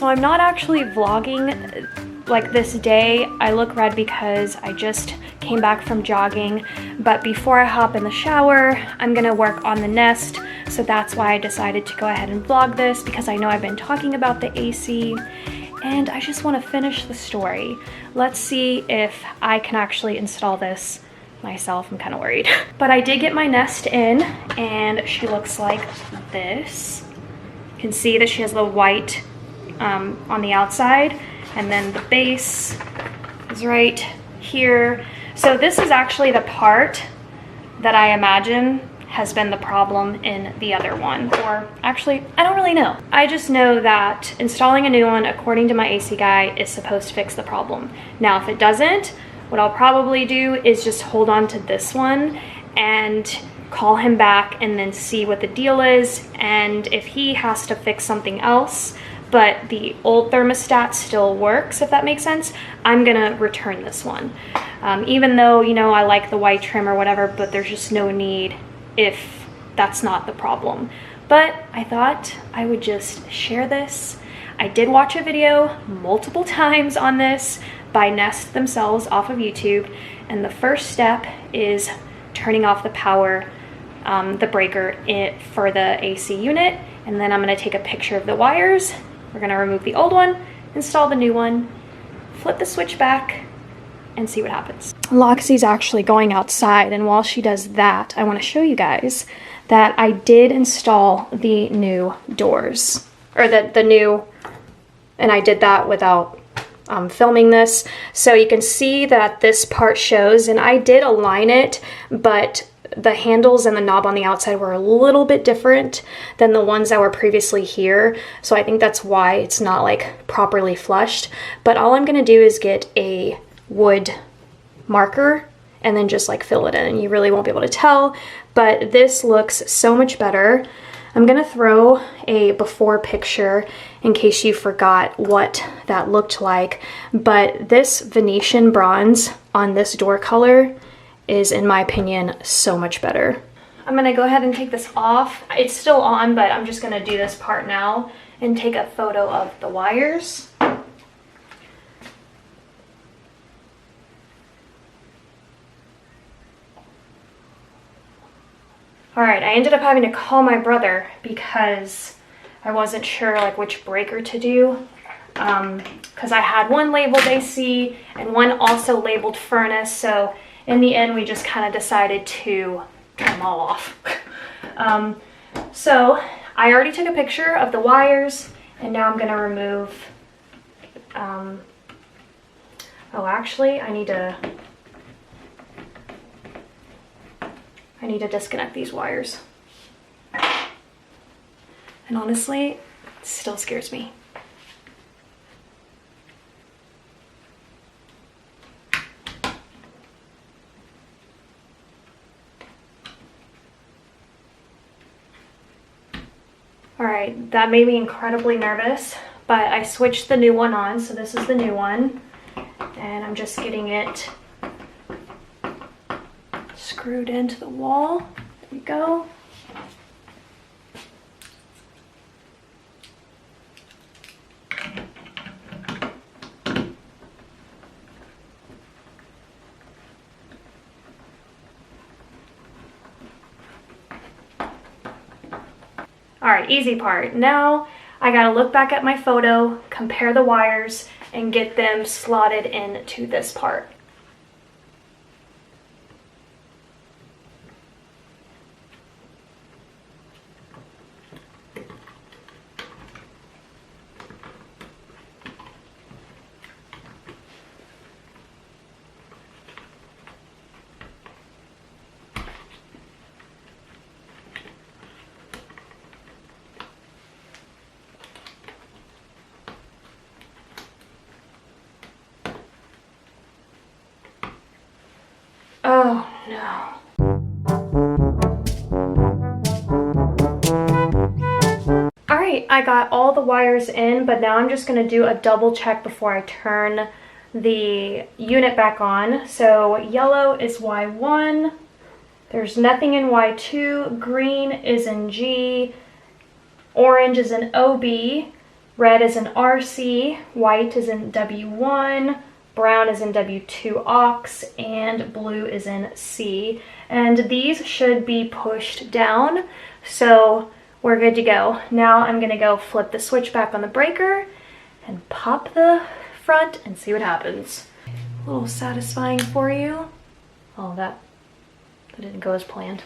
So I'm not actually vlogging like this day. I look red because I just came back from jogging, but before I hop in the shower, I'm gonna work on the Nest. So that's why I decided to go ahead and vlog this, because I know I've been talking about the AC and I just want to finish the story. Let's see if I can actually install this myself. I'm kind of worried. But I did get my Nest in and she looks like this. You can see that she has a little white on the outside, and then the base is right here. So this is actually the part that I imagine has been the problem in the other one, or actually, I don't really know. I just know that installing a new one, according to my AC guy, is supposed to fix the problem. Now, if it doesn't, what I'll probably do is just hold on to this one and call him back and then see what the deal is, and if he has to fix something else, but the old thermostat still works, if that makes sense, I'm gonna return this one. Even though, you know, I like the white trim or whatever, but there's just no need if that's not the problem. But I thought I would just share this. I did watch a video multiple times on this by Nest themselves off of YouTube, and the first step is turning off the power, the breaker for the AC unit, and then I'm gonna take a picture of the wires. We're gonna remove the old one, install the new one, flip the switch back, and see what happens. Loxie's actually going outside, and while she does that, I want to show you guys that I did install the new doors, or the new, and I did that without filming this. So you can see that this part shows, and I did align it, but the handles and the knob on the outside were a little bit different than the ones that were previously here. So I think that's why it's not like properly flushed. But all I'm gonna do is get a wood marker and then just like fill it in, and you really won't be able to tell, but this looks so much better. I'm gonna throw a before picture in case you forgot what that looked like, but this Venetian bronze on this door color is, in my opinion, so much better. I'm gonna go ahead and take this off. It's still on, but I'm just gonna do this part now and take a photo of the wires. All right, I ended up having to call my brother because I wasn't sure like which breaker to do, because I had one labeled AC and one also labeled furnace. So in the end, we just kind of decided to turn them all off. So I already took a picture of the wires, and now I'm gonna remove, oh, actually, I need to disconnect these wires. And honestly, it still scares me. All right, that made me incredibly nervous, but I switched the new one on, so this is the new one, and I'm just getting it screwed into the wall. There we go. All right, easy part. Now I gotta look back at my photo, compare the wires, and get them slotted into this part. Oh no. All right, I got all the wires in, but now I'm just gonna do a double check before I turn the unit back on. So yellow is Y1, there's nothing in Y2, green is in G, orange is in OB, Red is in RC, white is in W1, brown is in W2 aux, and blue is in C. And these should be pushed down, so we're good to go. Now I'm gonna go flip the switch back on the breaker and pop the front and see what happens. A little satisfying for you. Oh, that didn't go as planned.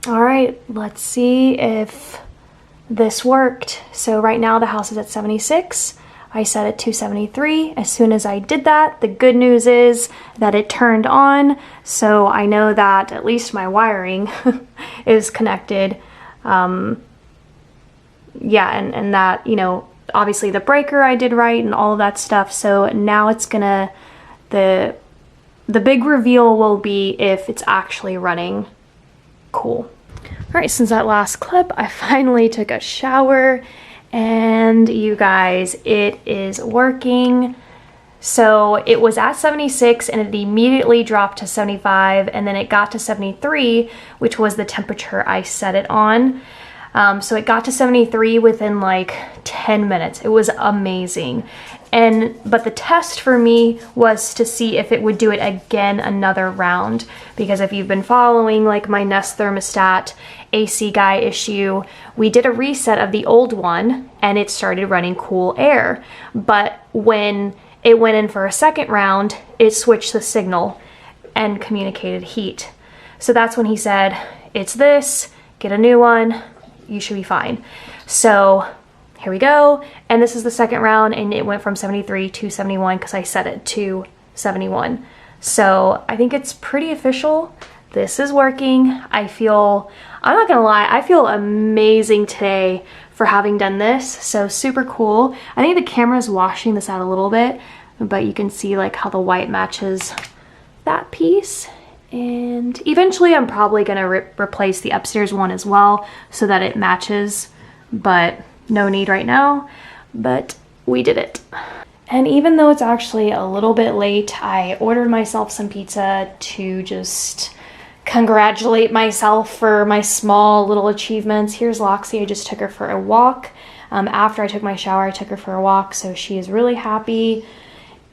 All right, let's see if this worked. So right now the house is at 76. I set it to 73. As soon as I did that, the good news is that it turned on. So I know that at least my wiring is connected. Yeah, and that, you know, obviously the breaker I did right and all of that stuff. So now it's gonna, the big reveal will be if it's actually running. Cool. All right, since that last clip, I finally took a shower, and you guys, it is working. So it was at 76 and it immediately dropped to 75, and then it got to 73, which was the temperature I set it on. So it got to 73 within like 10 minutes. It was amazing. But the test for me was to see if it would do it again another round, because if you've been following like my Nest thermostat AC guy issue, we did a reset of the old one and it started running cool air. But when it went in for a second round, it switched the signal and communicated heat. So that's when he said, it's this, get a new one, you should be fine. So here we go, and this is the second round, and it went from 73 to 71 because I set it to 71. So I think it's pretty official. This is working. I'm not gonna lie, I feel amazing today for having done this. So super cool. I think the camera's washing this out a little bit, but you can see like how the white matches that piece. And eventually I'm probably gonna replace the upstairs one as well so that it matches, but no need right now. But we did it. And even though it's actually a little bit late, I ordered myself some pizza to just congratulate myself for my small little achievements. Here's Loxie. I just took her for a walk. After I took my shower, I took her for a walk, so she is really happy.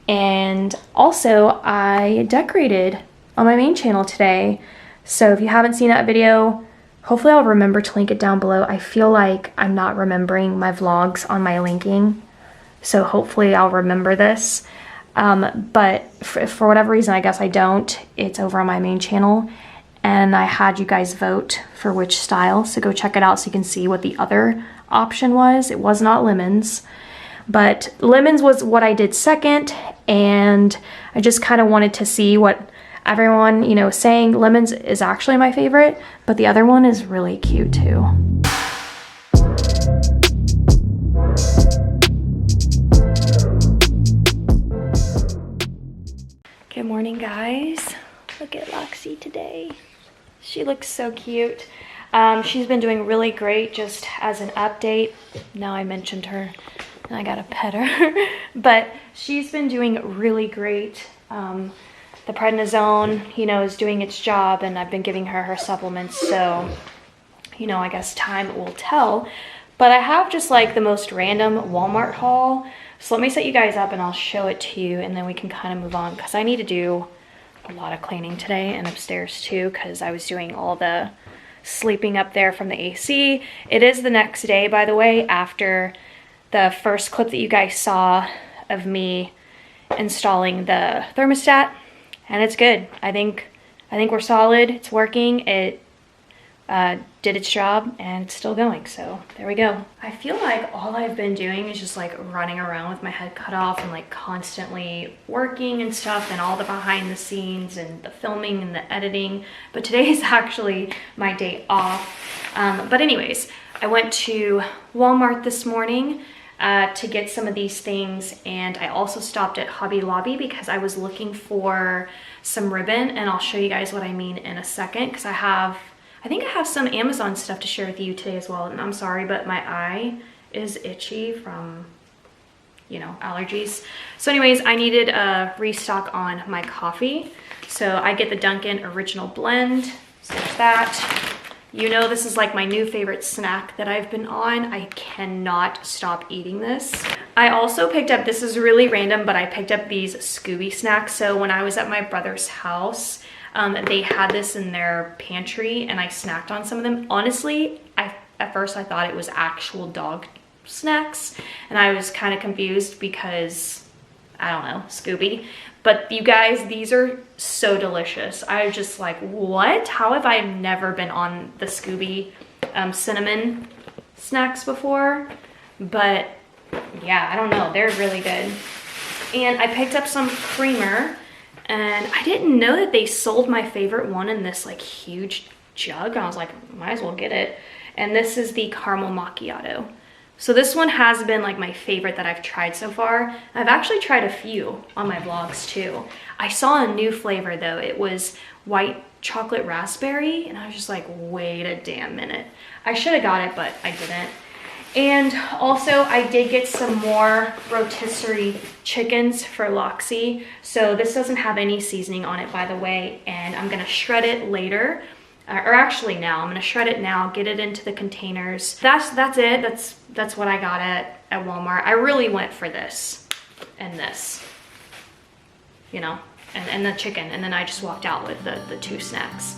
And also, I decorated on my main channel today. So if you haven't seen that video, hopefully I'll remember to link it down below. I feel like I'm not remembering my vlogs on my linking, so hopefully I'll remember this. But for whatever reason, I guess I don't. It's over on my main channel, and I had you guys vote for which style, so go check it out so you can see what the other option was. It was not lemons, but lemons was what I did second, and I just kind of wanted to see what everyone, you know, saying. Lemons is actually my favorite, but the other one is really cute too. Good morning, guys. Look at Loxie today. She looks so cute. She's been doing really great. Just as an update, now I mentioned her and I gotta pet her, but she's been doing really great. The prednisone, you know, is doing its job, and I've been giving her her supplements, so, you know, I guess time will tell. But I have just like the most random Walmart haul, so let me set you guys up and I'll show it to you, and then we can kind of move on, because I need to do a lot of cleaning today, and upstairs too, because I was doing all the sleeping up there from the AC. It is the next day, by the way, after the first clip that you guys saw of me installing the thermostat. And it's good. I think we're solid. It's working. It did its job, and it's still going. So there we go. I feel like all I've been doing is just like running around with my head cut off and like constantly working and stuff, and all the behind the scenes and the filming and the editing. But today is actually my day off. But anyways, I went to Walmart this morning to get some of these things, and I also stopped at Hobby Lobby because I was looking for some ribbon, and I'll show you guys what I mean in a second, because I think I have some Amazon stuff to share with you today as well. And I'm sorry, but my eye is itchy from you know, allergies. So anyways, I needed a restock on my coffee. So I get the Dunkin' Original Blend. So there's that. You know, this is like my new favorite snack that I've been on. I cannot stop eating this. I also picked up, this is really random, but I picked up these Scooby snacks. So when I was at my brother's house, they had this in their pantry and I snacked on some of them. Honestly, at first I thought it was actual dog snacks and I was kind of confused because, I don't know, Scooby. But you guys, these are so delicious. I was just like, what? How have I never been on the Scooby cinnamon snacks before? But yeah, I don't know, they're really good. And I picked up some creamer and I didn't know that they sold my favorite one in this like huge jug. I was like, might as well get it. And this is the caramel macchiato. So this one has been like my favorite that I've tried so far. I've actually tried a few on my vlogs too. I saw a new flavor though. It was white chocolate raspberry and I was just like, wait a damn minute. I should have got it, but I didn't. And also I did get some more rotisserie chickens for Loxy. So this doesn't have any seasoning on it, by the way, and I'm gonna shred it later. Or actually now, I'm gonna shred it now, get it into the containers. That's it, that's what I got at Walmart. I really went for this and this, you know, and the chicken, and then I just walked out with the two snacks.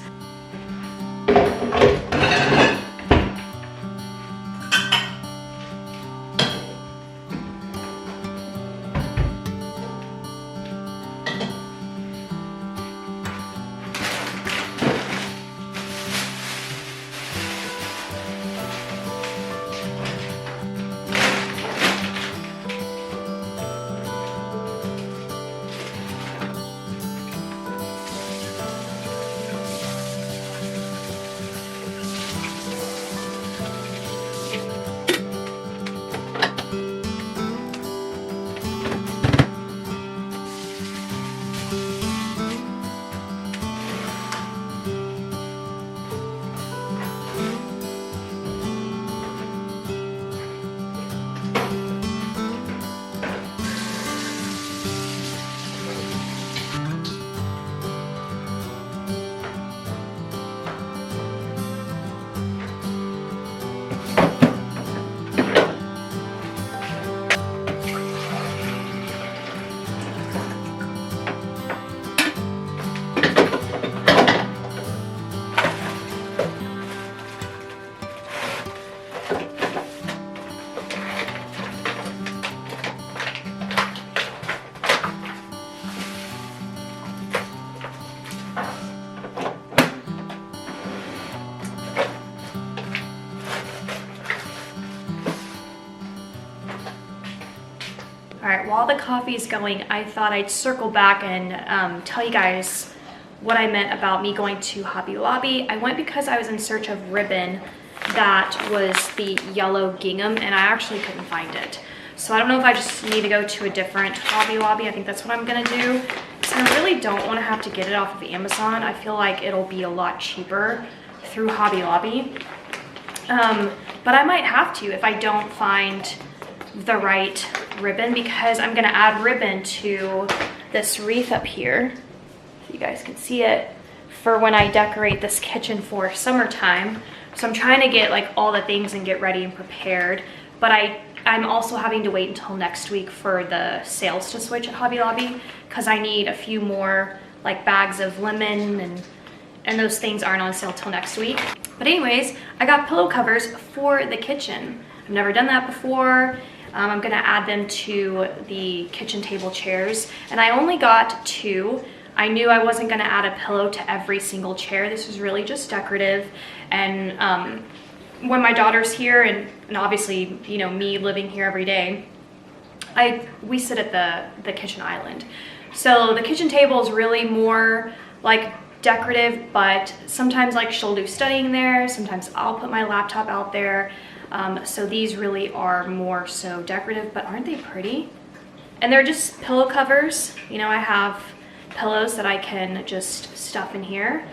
All right, while the coffee is going, I thought I'd circle back and tell you guys what I meant about me going to Hobby Lobby. I went because I was in search of ribbon that was the yellow gingham and I actually couldn't find it. So I don't know if I just need to go to a different Hobby Lobby. I think that's what I'm gonna do. So I really don't wanna have to get it off of Amazon. I feel like it'll be a lot cheaper through Hobby Lobby. But I might have to if I don't find the right ribbon, because I'm gonna add ribbon to this wreath up here, so you guys can see it, for when I decorate this kitchen for summertime. So I'm trying to get like all the things and get ready and prepared, but I'm also having to wait until next week for the sales to switch at Hobby Lobby, because I need a few more like bags of lemon and those things aren't on sale till next week. But anyways, I got pillow covers for the kitchen. I've never done that before. I'm gonna add them to the kitchen table chairs, and I only got 2. I knew I wasn't gonna add a pillow to every single chair. This was really just decorative, and when my daughter's here, and obviously, you know, me living here every day, we sit at the kitchen island. So the kitchen table is really more like decorative, but sometimes like she'll do studying there, sometimes I'll put my laptop out there. So these really are more so decorative, but aren't they pretty? And they're just pillow covers. You know, I have pillows that I can just stuff in here.